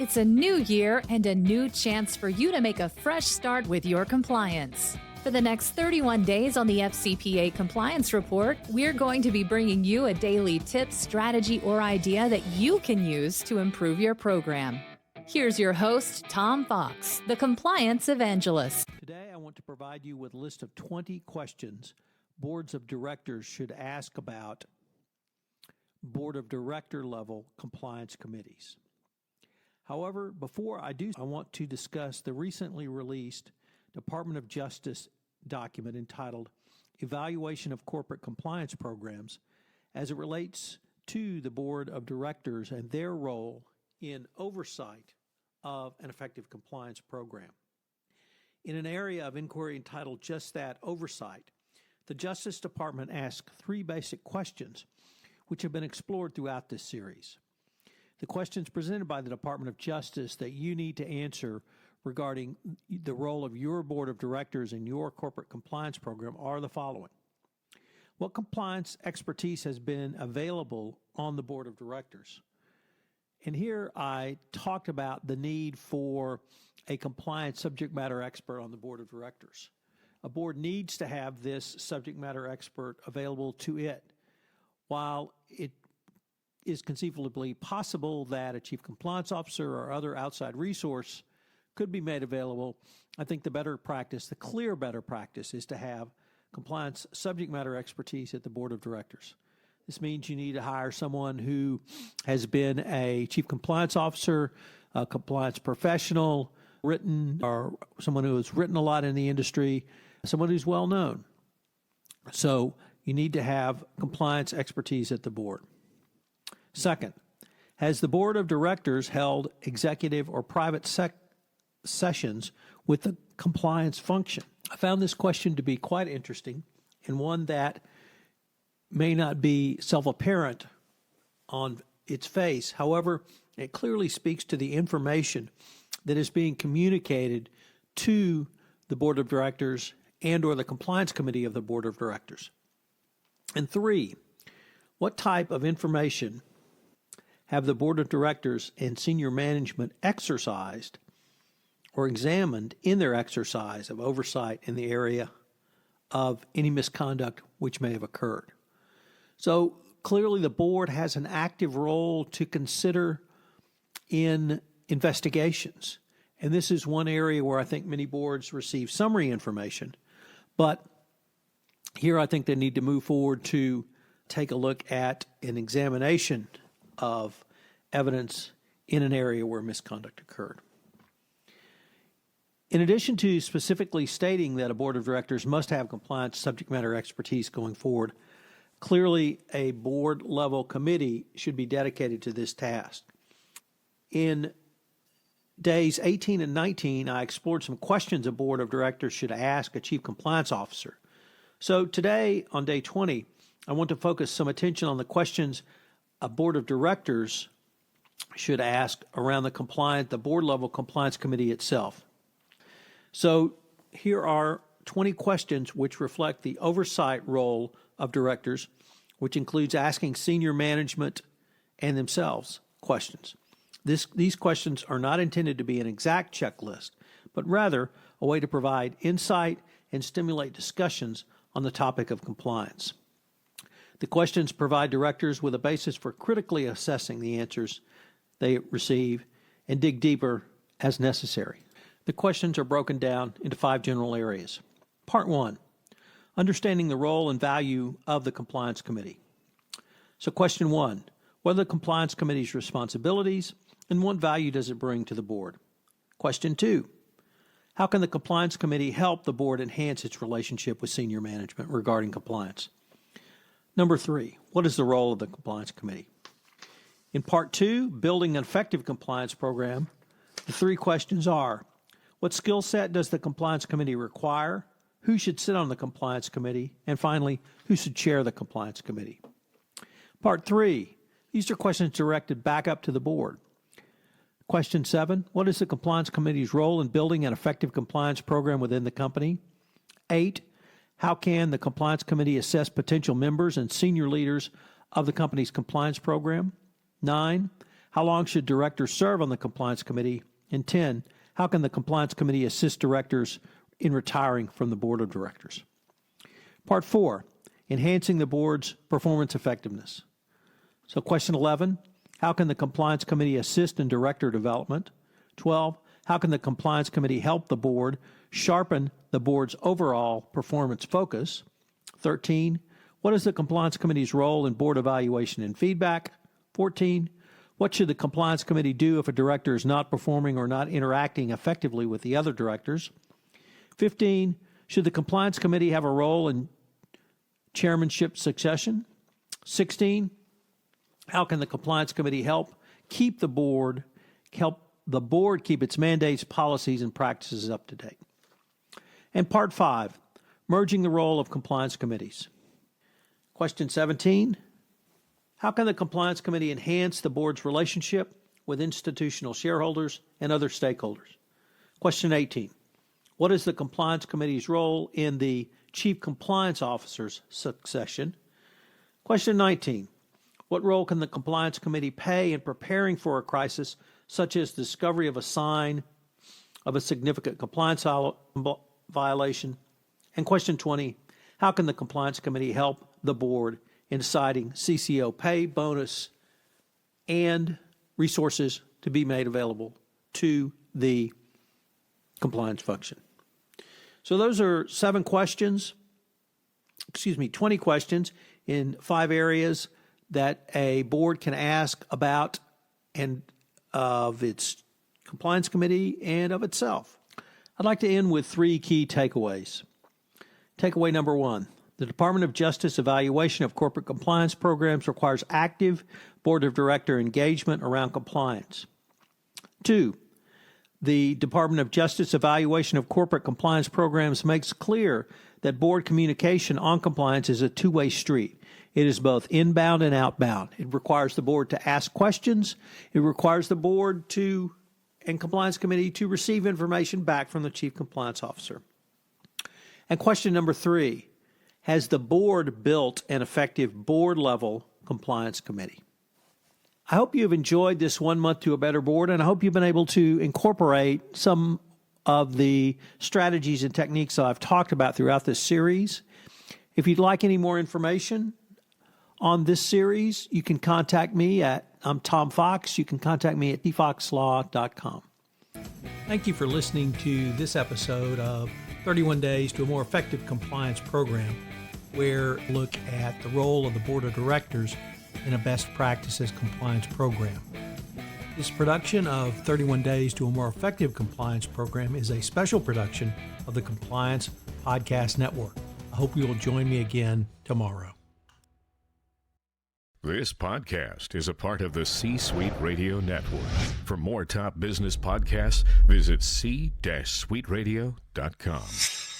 It's a new year and a new chance for you to make a fresh start with your compliance. For the next 31 days on the FCPA Compliance Report, we're going to be bringing you a daily tip, strategy, or idea that you can use to improve your program. Here's your host, Tom Fox, the Compliance Evangelist. Today, I want to provide you with a list of 20 questions boards of directors should ask about board of director level compliance committees. However, before I do, I want to discuss the recently released Department of Justice document entitled Evaluation of Corporate Compliance Programs as it relates to the board of directors and their role in oversight of an effective compliance program. In an area of inquiry entitled Just That, Oversight, the Justice Department asked three basic questions which have been explored throughout this series. The questions presented by the Department of Justice that you need to answer regarding the role of your board of directors in your corporate compliance program are the following. What compliance expertise has been available on the board of directors? And here I talked about the need for a compliance subject matter expert on the board of directors. A board needs to have this subject matter expert available to it. While it is conceivably possible that a chief compliance officer or other outside resource could be made available, I think the better practice, the clear better practice, is to have compliance subject matter expertise at the board of directors. This means you need to hire someone who has been a chief compliance officer, a compliance professional, or someone who has written a lot in the industry, someone who's well known. So you need to have compliance expertise at the board. Second, has the board of directors held executive or private sessions with the compliance function? I found this question to be quite interesting and one that may not be self-apparent on its face. However, it clearly speaks to the information that is being communicated to the board of directors and or the compliance committee of the board of directors. And three, what type of information have the board of directors and senior management exercised or examined in their exercise of oversight in the area of any misconduct which may have occurred? So clearly the board has an active role to consider in investigations. And this is one area where I think many boards receive summary information. But here I think they need to move forward to take a look at an examination of evidence in an area where misconduct occurred. In addition to specifically stating that a board of directors must have compliance subject matter expertise going forward, clearly a board-level committee should be dedicated to this task. In days 18 and 19, I explored some questions a board of directors should ask a chief compliance officer. So today, on day 20, I want to focus some attention on the questions a board of directors should ask around the board-level compliance committee itself. So here are 20 questions which reflect the oversight role of directors, which includes asking senior management and themselves questions. These questions are not intended to be an exact checklist, but rather a way to provide insight and stimulate discussions on the topic of compliance. The questions provide directors with a basis for critically assessing the answers they receive and dig deeper as necessary. The questions are broken down into 5 general areas. Part 1, understanding the role and value of the Compliance Committee. So question 1, what are the Compliance Committee's responsibilities and what value does it bring to the board? Question 2, how can the Compliance Committee help the board enhance its relationship with senior management regarding compliance? Number 3, what is the role of the Compliance Committee? In Part 2, building an effective compliance program, the 3 questions are, what skill set does the Compliance Committee require? Who should sit on the Compliance Committee? And finally, who should chair the Compliance Committee? Part 3, these are questions directed back up to the board. Question 7, what is the Compliance Committee's role in building an effective compliance program within the company? 8, how can the Compliance Committee assess potential members and senior leaders of the company's compliance program? 9, How long should directors serve on the Compliance Committee? And 10, how can the Compliance Committee assist directors in retiring from the Board of Directors? Part 4, enhancing the board's performance effectiveness. So question 11, how can the Compliance Committee assist in director development? 12, how can the Compliance Committee help the board sharpen the board's overall performance focus? 13, what is the Compliance Committee's role in board evaluation and feedback? 14, what should the Compliance Committee do if a director is not performing or not interacting effectively with the other directors? 15, should the Compliance Committee have a role in chairmanship succession? 16, how can the Compliance Committee help the board keep its mandates, policies, and practices up to date? And Part 5, merging the role of compliance committees. Question 17, how can the Compliance Committee enhance the board's relationship with institutional shareholders and other stakeholders? Question 18, what is the Compliance Committee's role in the Chief Compliance Officer's succession? Question 19, what role can the Compliance Committee play in preparing for a crisis such as discovery of a sign of a significant compliance violation? And question 20, how can the Compliance Committee help the board in deciding CCO pay, bonus, and resources to be made available to the compliance function? So those are 20 questions in 5 areas that a board can ask about and of its compliance committee and of itself. I'd like to end with 3 key takeaways. Takeaway number 1, the Department of Justice evaluation of corporate compliance programs requires active board of director engagement around compliance. 2, the Department of Justice evaluation of corporate compliance programs makes clear that board communication on compliance is a two-way street. It is both inbound and outbound. It requires the board to ask questions. It requires the board and compliance committee to receive information back from the chief compliance officer. And question number 3, has the board built an effective board-level compliance committee? I hope you have enjoyed this 1 month to a better board, and I hope you've been able to incorporate some of the strategies and techniques that I've talked about throughout this series. If you'd like any more information on this series, you can contact me I'm Tom Fox. You can contact me at tfoxlaw.com. Thank you for listening to this episode of 31 Days to a More Effective Compliance Program, where we look at the role of the Board of Directors in a best practices compliance program. This production of 31 Days to a More Effective Compliance Program is a special production of the Compliance Podcast Network. I hope you will join me again tomorrow. This podcast is a part of the C-Suite Radio Network. For more top business podcasts, visit c-suiteradio.com.